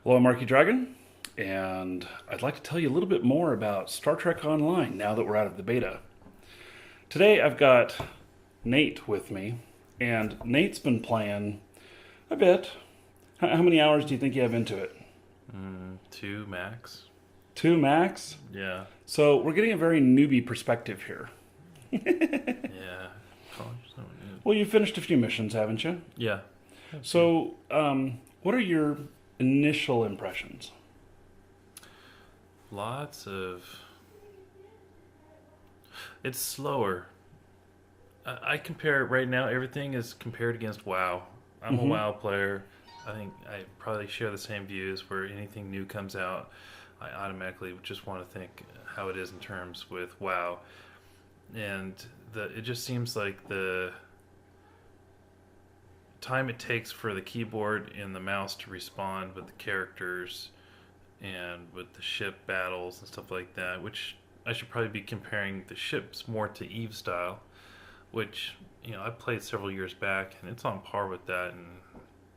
Hello, I'm Marky Dragon, and I'd like to tell you a little bit more about Star Trek Online now that we're out of the beta. Today I've got Nate with me, and Nate's been playing a bit. How many hours do you think you have into it? Two max. Two max? Yeah. So we're getting a very newbie perspective here. Yeah. College. Well, you finished a few missions, haven't you? Yeah. So, what are your initial impressions? Lots of. It's slower. I compare it right now. Everything is compared against WoW. I'm a WoW player. I think I probably share the same views. Where anything new comes out, I automatically just want to think how it is in terms with WoW, and it just seems like the time it takes for the keyboard and the mouse to respond with the characters and with the ship battles and stuff like that, which I should probably be comparing the ships more to Eve style, which I played several years back and it's on par with that, and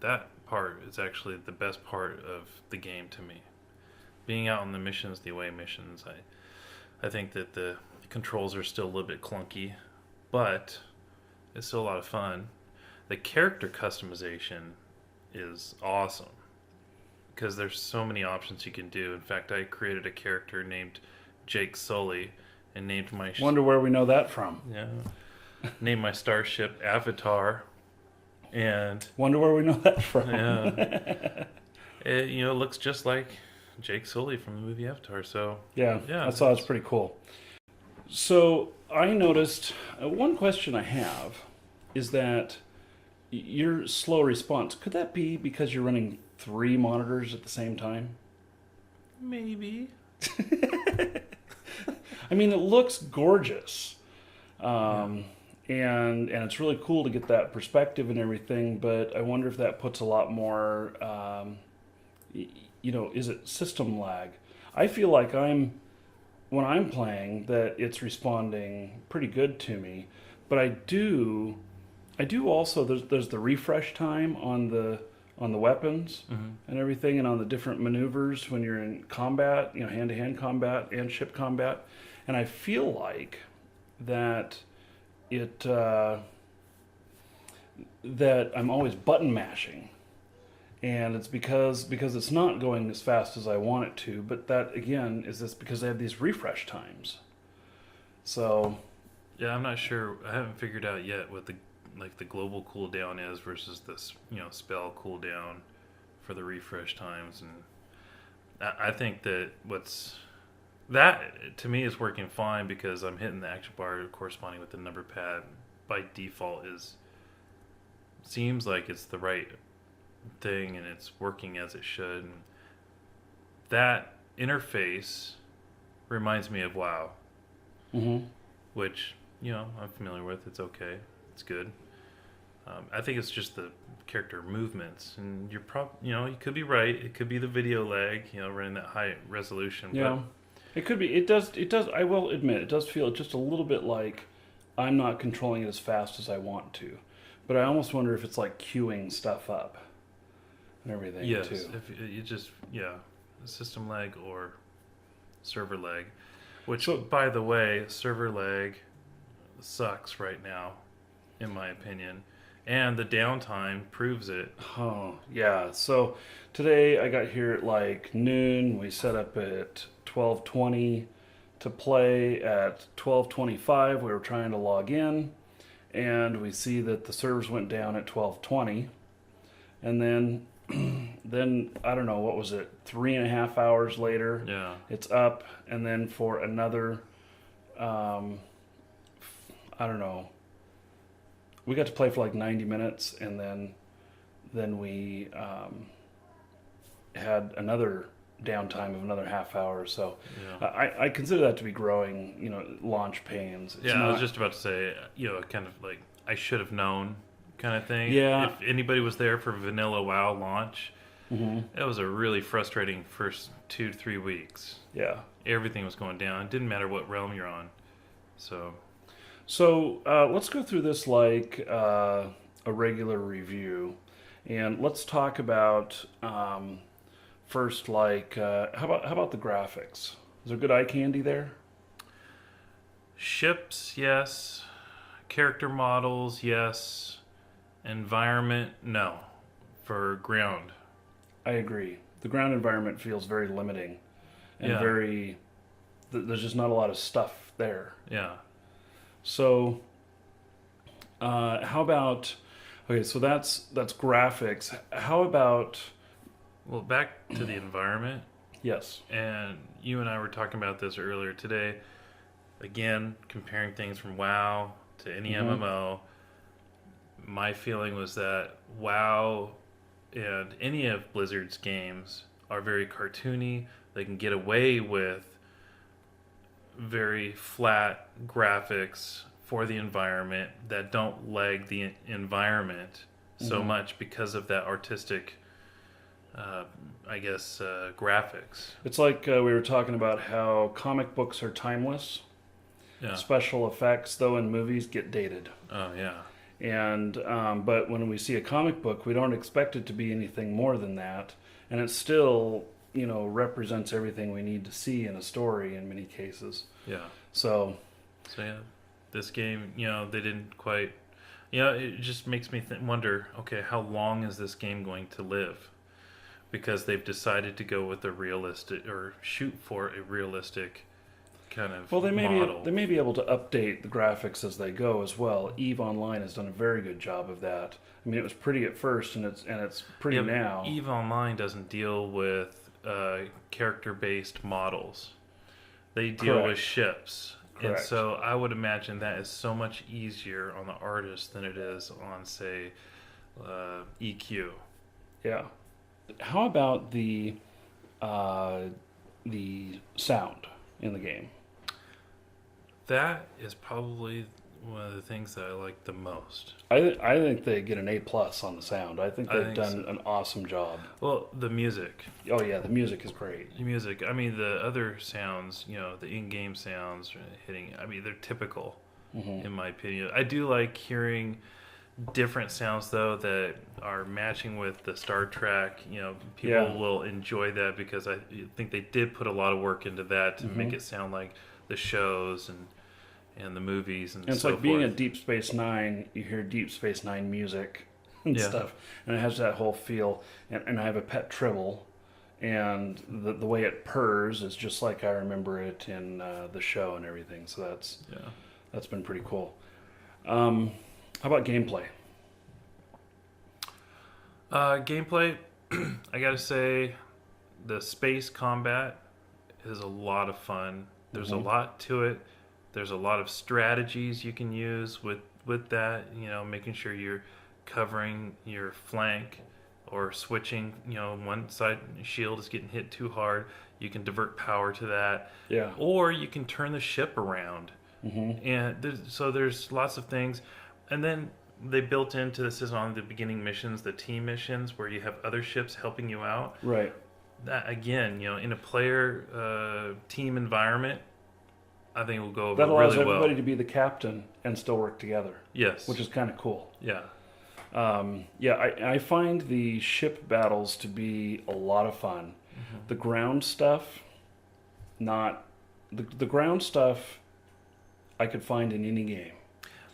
that part is actually the best part of the game to me. Being out on the missions, the away missions, I think that the controls are still a little bit clunky, but it's still a lot of fun. The character customization is awesome because there's so many options you can do. In fact, I created a character named Jake Sully and named my Wonder where we know that from. yeah named my starship Avatar, and Wonder where we know that from. yeah, it looks just like Jake Sully from the movie Avatar. So Yeah, yeah, I saw it's pretty cool. So I noticed one question I have is that your slow response, could that be because you're running 3 monitors at the same time? maybe. I mean, it looks gorgeous. And it's really cool to get that perspective and everything, but I wonder if that puts a lot more, is it system lag? I feel like when I'm playing, that it's responding pretty good to me, but I do also, there's the refresh time on the weapons and everything, and on the different maneuvers when you're in combat, hand-to-hand combat and ship combat, and I feel like that that I'm always button mashing, and it's because it's not going as fast as I want it to. But that again is this because they have these refresh times. So Yeah, I'm not sure. I haven't figured out yet what the global cooldown is versus this spell cooldown for the refresh times, and I think that that to me is working fine because I'm hitting the action bar corresponding with the number pad by default seems like it's the right thing and it's working as it should. And that interface reminds me of WoW, which I'm familiar with. It's okay. It's good. I think it's just the character movements, and you're you could be right. It could be the video lag, running that high resolution. yeah, it could be. It does. I will admit, it does feel just a little bit like I'm not controlling it as fast as I want to. But I almost wonder if it's like queuing stuff up and everything Yes, too. if you just system lag or server lag, which So- by the way, server lag sucks right now, in my opinion, and the downtime proves it. Oh, yeah. So today I got here at like noon. We set up at 12:20 to play at 12:25. We were trying to log in, and we see that the servers went down at 12:20. And then then I don't know, what was it? 3.5 hours later, Yeah, it's up, and then for another I don't know. We got to play for like 90 minutes, and then we had another downtime of another half hour. So yeah. I consider that to be growing, launch pains. It's I was not, just about to say, kind of like I should have known kind of thing. Yeah. If anybody was there for vanilla WoW launch, it was a really frustrating first 2 to 3 weeks. yeah. Everything was going down. It didn't matter what realm you're on. So So let's go through this like a regular review, and let's talk about first, like how about the graphics? Is there good eye candy there? Ships, yes. Character models, yes. Environment, no. For ground. I agree. The ground environment feels very limiting and Yeah. very. There's just not a lot of stuff there. Yeah. So, how about? Okay, so that's graphics. How about? Well, back to the environment. Yes. And you and I were talking about this earlier today. Again, comparing things from WoW to any MMO. My feeling was that WoW and any of Blizzard's games are very cartoony. They can get away with very flat graphics for the environment that don't lag the environment so much because of that artistic, graphics. It's like we were talking about how comic books are timeless. Yeah. Special effects, though, in movies get dated. Oh, yeah. And but when we see a comic book, we don't expect it to be anything more than that, and it still, represents everything we need to see in a story in many cases. Yeah. So yeah, this game, they didn't quite. It just makes me wonder. Okay, how long is this game going to live? Because they've decided to go with a realistic or shoot for a realistic kind of well, they model. may be able to update the graphics as they go as well. EVE Online has done a very good job of that. I mean, it was pretty at first, and it's pretty now. EVE Online doesn't deal with character-based models. They deal Correct. with ships. Correct. And so I would imagine that is so much easier on the artist than it is on, say, EQ. Yeah. How about the sound in the game? That is probably one of the things that I like the most. I think they get an A+ on the sound. I think they've done an awesome job. Well, the music. Oh yeah, the music is great. The music. I mean, the other sounds, the in-game sounds hitting. I mean, they're typical, in my opinion. I do like hearing different sounds though that are matching with the Star Trek. People will enjoy that because I think they did put a lot of work into that to make it sound like the shows and the movies and it's so like being forth. at Deep Space Nine. You hear Deep Space Nine music and Yeah. stuff, and it has that whole feel. And I have a pet Tribble, and the way it purrs is just like I remember it in the show and everything. So that's been pretty cool. How about gameplay? Gameplay, I gotta say, the space combat is a lot of fun. There's a lot to it. There's a lot of strategies you can use with that, making sure you're covering your flank or switching, one side shield is getting hit too hard. You can divert power to that. Yeah. Or you can turn the ship around. And there's lots of things. And then they built into this is on the beginning missions, the team missions, where you have other ships helping you out. Right. That again, in a player team environment, I think it will go over That allows really well. everybody to be the captain and still work together. Yes, Which is kind of cool. yeah, I find the ship battles to be a lot of fun. The ground stuff, not the ground stuff. I could find in any game.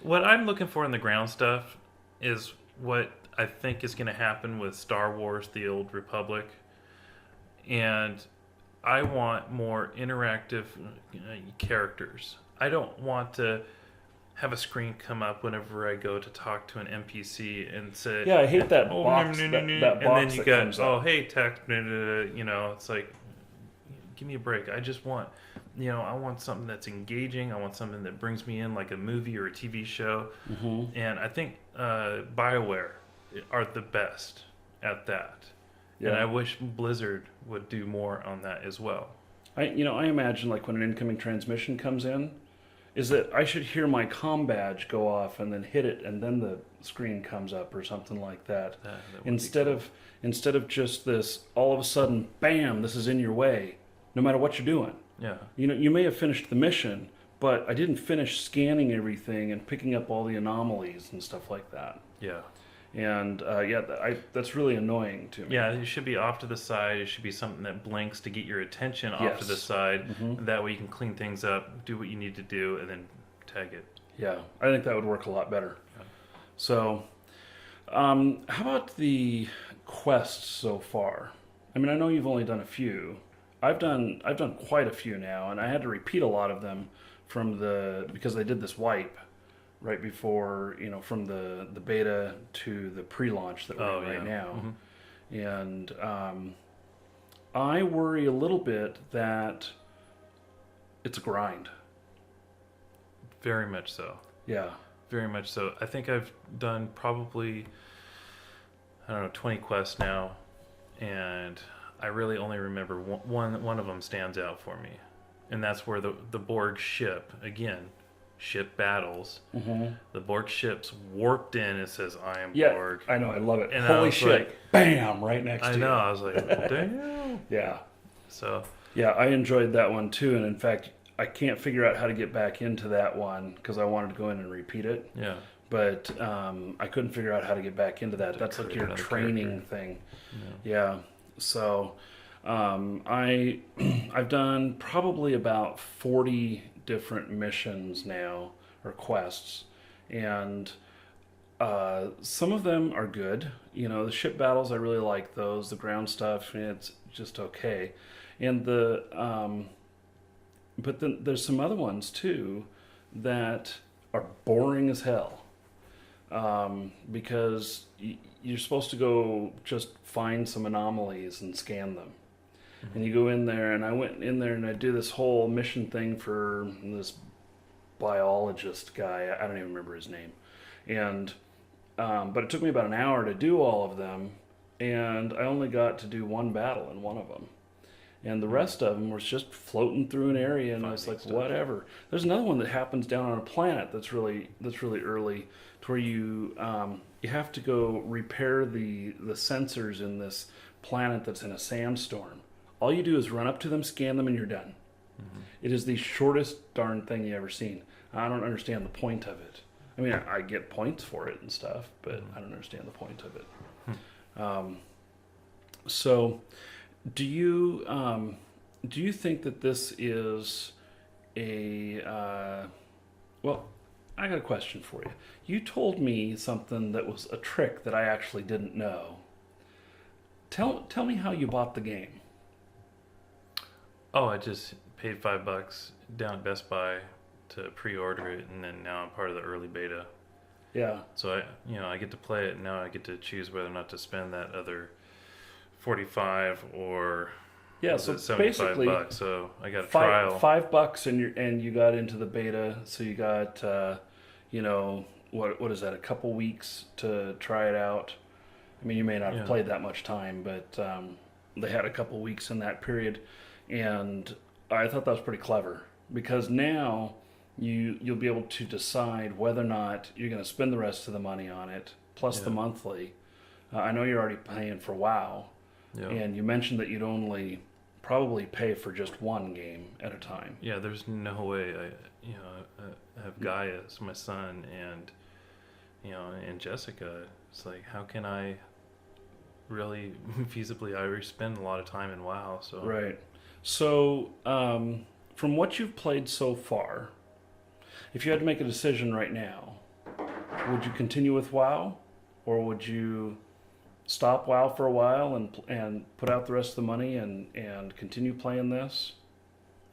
What I'm looking for in the ground stuff is what I think is going to happen with Star Wars: The Old Republic, and I want more interactive characters. I don't want to have a screen come up whenever I go to talk to an NPC and say, Yeah, I hate that "Oh, box. no, That and box then you that got, comes "Oh, up. hey, text," it's like, give me a break. I just want, I want something that's engaging. I want something that brings me in like a movie or a TV show. And I think BioWare are the best at that. Yeah. And I wish Blizzard would do more on that as well. I imagine like when an incoming transmission comes in, is that I should hear my comm badge go off and then hit it, and then the screen comes up or something like that. That would be Instead of just this all of a sudden, bam, this is in your way, no matter what you're doing. Yeah. You may have finished the mission, but I didn't finish scanning everything and picking up all the anomalies and stuff like that. Yeah. And that's really annoying to me. Yeah, it should be off to the side. It should be something that blinks to get your attention off to the Yes. side. Mm-hmm. That way you can clean things up, do what you need to do, and then tag it. Yeah, I think that would work a lot better. Yeah. So, how about the quests so far? I mean, I know you've only done a few. I've done quite a few now, and I had to repeat a lot of them because they did this wipe right before, from the beta to the pre-launch that we're in right now. Mm-hmm. And I worry a little bit that it's a grind. Very much so. Yeah. Very much so. I think I've done probably, I don't know, 20 quests now, and I really only remember one of them stands out for me, and that's where the Borg ship, again, ship battles. Mm-hmm. The Borg ship's warped in. It says, "I am Yeah, Borg." I know. I love it. And I Holy was shit! like, Bam! Right next to I you. know. I was like, damn. Yeah. So Yeah, I enjoyed that one too, and in fact, I can't figure out how to get back into that one because I wanted to go in and repeat it, yeah, but I couldn't figure out how to get back into that. That's like your Another training character. thing. yeah. Yeah. So I've done probably about 40 different missions now or quests, and some of them are good. The ship battles, I really like those. The ground stuff, it's just okay. And but then there's some other ones too that are boring as hell, because you're supposed to go just find some anomalies and scan them. And you go in there, and I went in there and I do this whole mission thing for this biologist guy. I don't even remember his name. And but it took me about an hour to do all of them, and I only got to do one battle in one of them. And the rest of them was just floating through an area, and I was like, whatever. There's another one that happens down on a planet that's really early, to where you have to go repair the sensors in this planet that's in a sandstorm. All you do is run up to them, scan them, and you're done. Mm-hmm. It is the shortest darn thing you ever seen. I don't understand the point of it. I mean, I get points for it and stuff, but I don't understand the point of it. So, do you think that this is a well? I got a question for you. You told me something that was a trick that I actually didn't know. Tell me how you bought the game. Oh, I just paid $5 down at Best Buy to pre-order it, and then now I'm part of the early beta. Yeah. So I get to play it, and now I get to choose whether or not to spend that other 45 or so 75 basically bucks. So I got a trial. $5 and you got into the beta, so you got what is that? A couple weeks to try it out. I mean, you may not have played that much time, but they had a couple weeks in that period, and I thought that was pretty clever because now you'll be able to decide whether or not you're going to spend the rest of the money on it plus the monthly. I know you're already paying for WoW, and you mentioned that you'd only probably pay for just one game at a time. Yeah, there's no way. I have Gaius, my son, and Jessica. It's like, how can I really feasibly? I already spend a lot of time in WoW, so right. So, from what you've played so far, if you had to make a decision right now, would you continue with WoW, or would you stop WoW for a while and put out the rest of the money and continue playing this?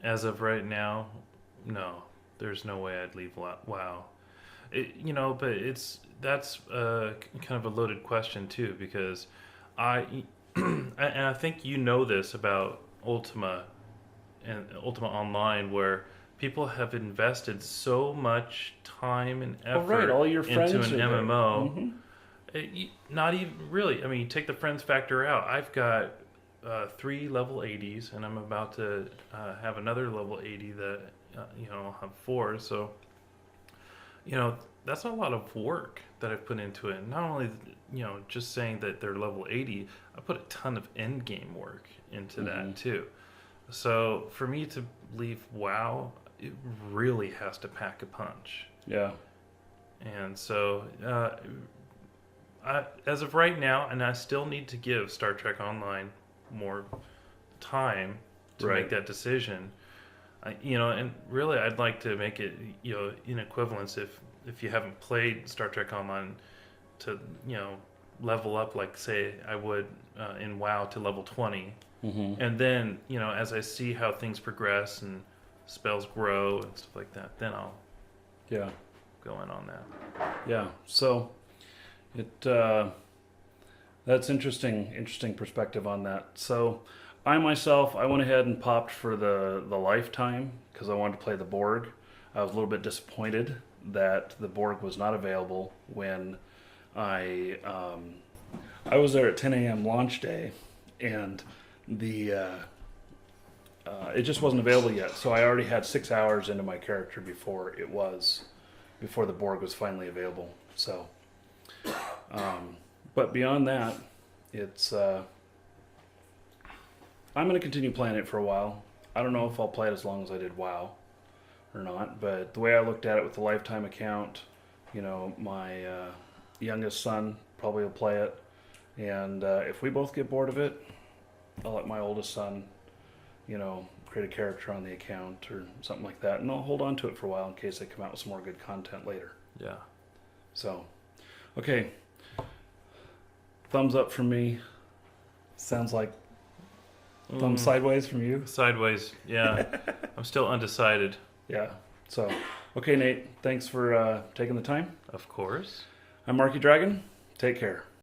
As of right now, no. There's no way I'd leave WoW. But that's kind of a loaded question too, because and I think you know this about Ultima and Ultima Online, where people have invested so much time and effort all your friends into an are MMO. Mm-hmm. Not even really. I mean, you take the friends factor out. I've got 3 level 80s, and I'm about to have another level 80 that I'll have 4. So, that's a lot of work that I've put into it. Not only just saying that they're level 80, I put a ton of end game work into that too. So for me to leave WoW, it really has to pack a punch. Yeah. And so as of right now, and I still need to give Star Trek Online more time to Right. make that decision. And really, I'd like to make it, in equivalence if you haven't played Star Trek Online, to level up like say I would in WoW to level 20, and then as I see how things progress and spells grow and stuff like that, then I'll Yeah. go in on that. Yeah. So that's interesting perspective on that. So I myself, I went ahead and popped for the lifetime because I wanted to play the Borg. I was a little bit disappointed that the Borg was not available when I was there at 10 a.m. launch day, and it just wasn't available yet. So I already had 6 hours into my character before the Borg was finally available. So, but beyond that, it's I'm going to continue playing it for a while. I don't know if I'll play it as long as I did WoW or not, but the way I looked at it with the lifetime account, my youngest son probably will play it, and if we both get bored of it, I'll let my oldest son, create a character on the account or something like that, and I'll hold on to it for a while in case they come out with some more good content later. Yeah. So, okay, thumbs up from me. Sounds like thumbs sideways from you. Sideways, yeah. I'm still undecided. Yeah. So, okay, Nate, thanks for taking the time. Of course. I'm Marky Dragon. Take care.